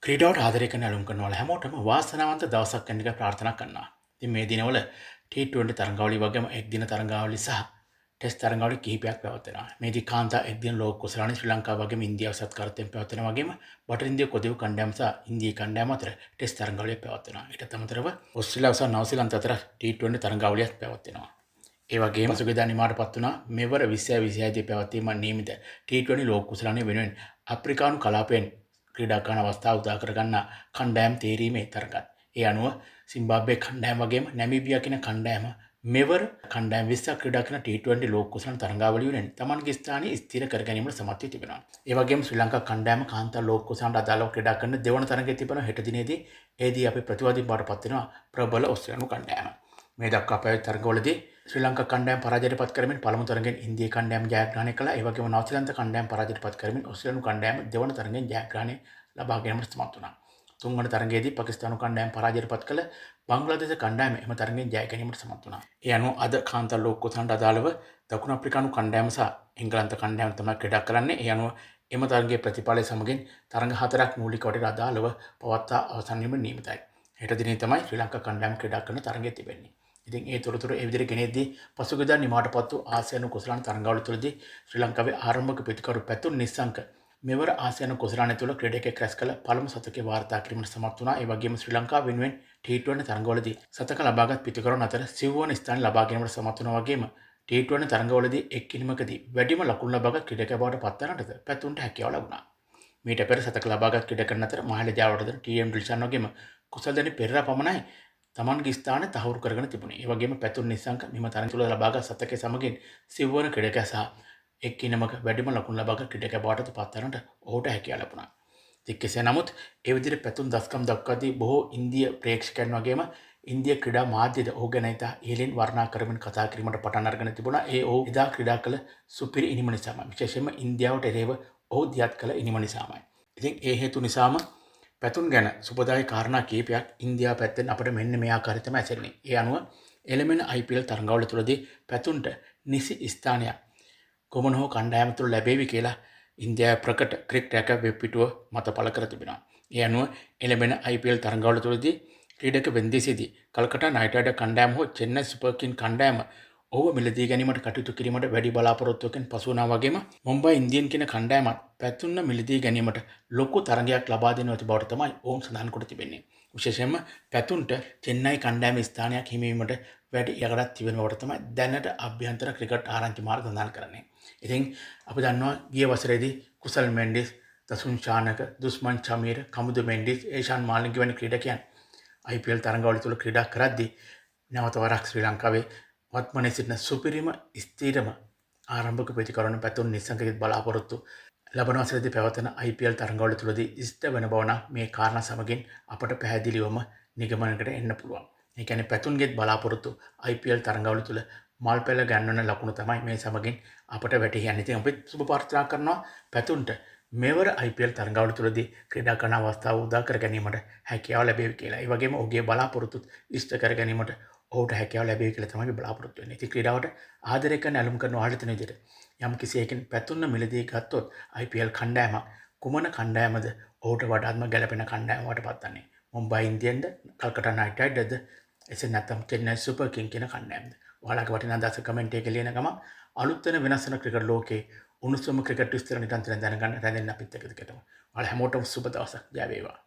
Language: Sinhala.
ක්‍රීඩාවට ආදරය කරන ඇලුම් කරනවල හැමෝටම වාසනාවන්ත දවසක් වෙන්න එක ප්‍රාර්ථනා කරනවා. ඉතින් මේ දිනවල T20 තරඟාවලිය වගේම එක්දින තරඟාවලිය සහ ටෙස්ට් තරඟාවලිය කිහිපයක් පැවැත්වෙනවා. මේදී කාන්තා එක්දින ලෝක කුසලානේ ශ්‍රී ලංකාව වගේම ඉන්දියාව සත්කාරයෙන් පැවැත්වෙනවා වගේම බටහිර ඉන්දිය කොදිව් කණ්ඩායම සහ ඉන්දියා කණ්ඩායම අතර ටෙස්ට් තරඟාවලිය පැවැත්වෙනවා. ඊට අමතරව ඕස්ට්‍රේලියාව සහ නවසීලන්ත අතර T20 තරඟාවලියක් පැවැත්වෙනවා. ඒ වගේම පසුගියදා නිමාටපත් වුණා මෙවර 2026 දී පැවැත්වීම නියමිත T20 ලෝක කුසලානේ වෙනුවෙන් අප්‍රිකානු කලාපයෙන් ක්‍රීඩා කරන අවස්ථාව උදා කරගන්න කණ්ඩායම් තේරීමේ තරගත්. ඒ අනුව සිම්බාබ්වේ කණ්ඩායම වගේම නැමීබියා කියන කණ්ඩායම මෙවර කණ්ඩායම් 20ක් ක්‍රීඩා කරන T20 ලෝක කුසලාන තරඟාවලිය වෙනුවෙන් තමන්ගේ ස්ථානය ස්ථිර කර ගැනීමට සමත් වී තිබෙනවා. ඒ වගේම ශ්‍රී ලංකා කණ්ඩායම කාන්තා ලෝක කුසලානට අදාළව ක්‍රීඩා කරන දෙවන තරගයේ තිබෙන හෙට දිනේදී ඒදී අපි ප්‍රතිවාදී බවටපත් වෙනවා ප්‍රබල ඕස්ට්‍රේලියානු කණ්ඩායම. මේ දක්වා පැවති තරගවලදී ශ්‍රී ලංකා කණ්ඩායම පරාජයට පත් කරමින් පළමු තරගෙන් ඉන්දියා කණ්ඩායම ජයග්‍රහණය කළා. ඒ වගේම නවසීලන්ත කණ්ඩායම පරාජයට පත් කරමින් ඕස්ට්‍රේලියානු කණ්ඩායම දෙවන තරගෙන් ජයග්‍රහණය ලබා ගැනීමට සමත් වුණා. තුන්වන තරගයේදී පාකිස්තානු කණ්ඩායම පරාජයට පත් කළ බංග්ලාදේශ කණ්ඩායම එම තරගයෙන් ජය ගැනීමට සමත් වුණා. ඒ අනුව අද කාන්තා ලෝක කුසලානට අදාළව දකුණු අප්‍රිකානු කණ්ඩායම සහ එංගලන්ත කණ්ඩායම තමයි ක්‍රීඩා කරන්නේ. ඒ අනුව එම තරගයේ ප්‍රතිඵලය සමගින් තරග හතරක් මූලික වටේට අදාළව පවත්වා අවසන් වීම නියමිතයි. හෙට දිනේ තමයි ශ්‍රී ලංකා කණ්ඩායම ක්‍රීඩා කරන තරගය තිබෙන්නේ. ඉතින් ඒ තොරතුරු ඒ විදිහට ගෙනෙද්දී පසුගියදා නිමාටපත් වූ ආසියානු කුසලාන තරඟාවලිය තුළදී ශ්‍රී ලංකාවේ ආරම්භක පිතිකරු පැතුම් නිස්සංක මෙවර ආසියානු කුසලානය තුළ ක්‍රීඩකයෙක් රැස් කළ පළමු සතකය වාර්තා කිරීමට සමත් වුණා. ඒ වගේම ශ්‍රී ලංකාව වෙනුවෙන් T20 තරඟවලදී සතක ලබාගත් පිතිකරුවන් අතර සිව්වන ස්ථාන ලබා ගැනීමට සමත් වුණා. වගේම T20 තරඟවලදී එක් කිනිමකදී වැඩිම ලකුණු ලබාගත් ක්‍රීඩකයා බවට පත් වන්නටද පැතුම්ට හැකියාව ලැබුණා. මීට පෙර සතක ලබාගත් ක්‍රීඩකයන් අතර මහල ජයවර්ධන TM ඩිල්ෂන් වගේම කුසල්දෙනි පෙරේරා පමණයි තමන්ගේ ස්ථාන තහවුරු කරගෙන තිබුණේ. ඒ වගේම පැතුම් නිසංක මෙම තරඟ තුළ ලබාගත් සතකයේ සමගින් සිව්වන ක්‍රීඩකයා සහ එක් කිනමක වැඩිම ලකුණු ලබාගත් ක්‍රීඩකයා බවට පත් වන්නට ඔහුට හැකියාව ලැබුණා. ඉතින් කෙසේ නමුත් ඒ විදිහට පැතුම් දස්කම් දක්වාදී බොහෝ ඉන්දිය ප්‍රේක්ෂකයන් වගේම ඉන්දිය ක්‍රීඩා මාධ්‍යද ඔහු ගැන ඉතා ඉහළින් වර්ණනා කරමින් කතා කිරීමට පටන් අරගෙන තිබුණා. ඒ ඔහු එදා ක්‍රීඩා කළ සුපිරි ඉනිම නිසාමයි. විශේෂයෙන්ම ඉන්දියාවට එරෙහිව ඔහු දියත් කළ ඉනිම නිසාමයි. ඉතින් ඒ හේතු නිසාම පැතුම් ගැන සුබදායී කාරණා කීපයක් ඉන්දියාව පැත්තෙන් අපිට මෙන්න මේ ආකාරයට තමයි ඇසෙන්නේ. ඒ අනුව එළමෙන IPL තරඟවල තුලදී පැතුම්ට නිසි ස්ථානයක් කොමන හෝ කණ්ඩායම තුළ ලැබෙවි කියලා ඉන්දියාවේ ප්‍රකට ක්‍රිකට් වෙබ් පිටුව මත පළ කර තිබෙනවා. ඒ අනුව එළමෙන IPL තරඟවල තුලදී ක්‍රීඩක වෙන්දේසියේදී කල්කටා නයිට් රයිඩර් කණ්ඩායම හෝ චෙන්නයි සුපර් කිංග් කණ්ඩායම ඔහුව මිලදී ගැනීමට කටයුතු කිරීමට වැඩි බලාපොරොත්තුවකින් පසු වුණා. වගේම මුම්බයි ඉන්දියන් කියන කණ්ඩායමත් පැතුම්න මිලදී ගැනීමට ලොකු තරගයක් ලබා දෙන ඇති බවට තමයි ඔවුන් සඳහන් කොට තිබෙන්නේ. විශේෂයෙන්ම පැතුම්ට චෙන්නයි කණ්ඩායම ස්ථානයක් හිමිවීමට වැඩි යකඩක් තිබෙන බවට තමයි දැනට අභ්‍යන්තර ක්‍රිකට් ආරංචි මාර්ග සඳහන් කරන්නේ. ඉතින් අපි දන්නවා ගිය වසරේදී කුසල් මෙන්ඩිස්, දසුන් ශානක, දුස්මන් චමීර, කමුදු මෙන්ඩිස්, ඒෂාන් මාලිංග වැනි ක්‍රීඩකයන් IPL තරඟවල තුල ක්‍රීඩා කරද්දී නැවත වරක් ශ්‍රී ලංකාවේ වත්මනේ සිටින සුපිරිම ස්ථීරම ආරම්භක ප්‍රතිකරණ පැතුම් නිසංකකින් බලාපොරොත්තු ලබන වසරේදී පැවතෙන IPL තරඟවල තුලදී ඉෂ්ට වෙන බව නම් මේ කාරණා සමගින් අපට පැහැදිලිවම නිගමනයකට එන්න පුළුවන්. ඒ කියන්නේ පැතුම්ගේ බලාපොරොත්තු IPL තරඟවල තුල මල් පෙළ ගන්නවන ලකුණු තමයි මේ සමගින් අපට වැටහි යන්නේ. ඉතින් අපි සුබ ප්‍රාර්ථනා කරනවා පැතුම්ට මෙවර IPL තරඟවල තුලදී ක්‍රීඩා කරන අවස්ථාව උදා කර ගැනීමට හැකියාව ලැබෙවි කියලා. ඒ වගේම ඔහුගේ බලාපොරොත්තු ඉෂ්ට කර ගැනීමට ඔහුට හැකියාව ලැබෙවි කියලා තමයි බලාපොරොත්තු වෙන්නේ. ඉතින් ක්‍රීඩාවට ආදරය කරන ඇලුම් කරන ඔයාලට තියෙන විදිහට යම් කිසියකින් පැතුම්න මිලදී ගත්තොත් IPL කණ්ඩායම කුමන කණ්ඩායමද ඔහුට වඩාත්ම ගැළපෙන කණ්ඩායම වටපත් වන්නේ? මුම්බයි ඉන්දියන්ද, කල්කටා නයිට් රයිඩර්ද, එසේ නැත්නම් චෙන්නයි සුපර් කිංග් කියන කණ්ඩායමද? ඔයාලගේ වටිනා දස කමෙන්ට් එකේ ලියන ගමන් අලුත් වෙන වෙනස් වෙන ක්‍රිකට් ලෝකේ උණුසුම ක්‍රිකට් විස්තර නිරන්තරයෙන් දැනගන්න රැඳෙන්න අපිත් එක්ක දිගටම. ඔයාලා හැමෝටම සුබ දවසක්. ජය වේවා.